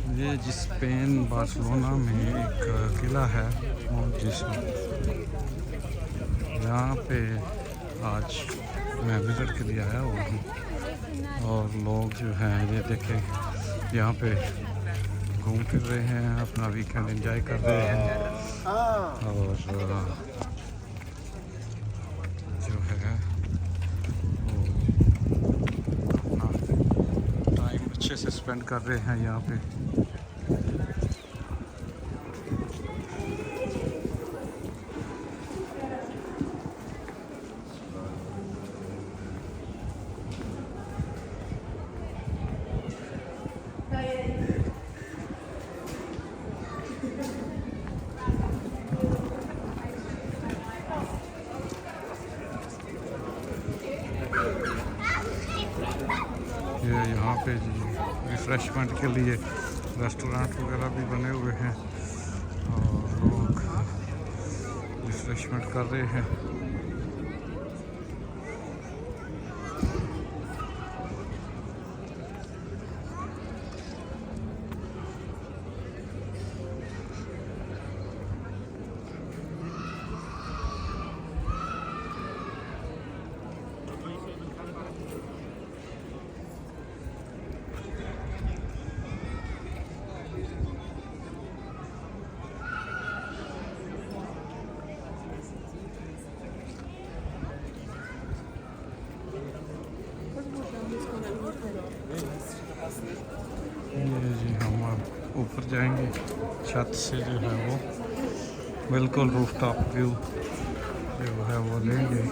ये जिस Spain Barcelona में एक किला है जिस यहाँ पे आज मैं विज़िट के लिए आया हुआ हूँ और लोग जो हैं ये देखें यहाँ पे घूम फिर रहे हैं, अपना वीकेंड एंजॉय कर रहे हैं और जो है वो अपना टाइम अच्छे से स्पेंड कर रहे हैं यहाँ पे। ये यहाँ पे जी रिफ़्रेशमेंट के लिए रेस्टोरेंट वगैरह भी बने हुए हैं और लोग रिफ़्रेशमेंट कर रहे हैं। ये जी हम अब ऊपर जाएंगे, छत से जो है वो बिल्कुल रूफटॉप व्यू जो है वो लेंगे।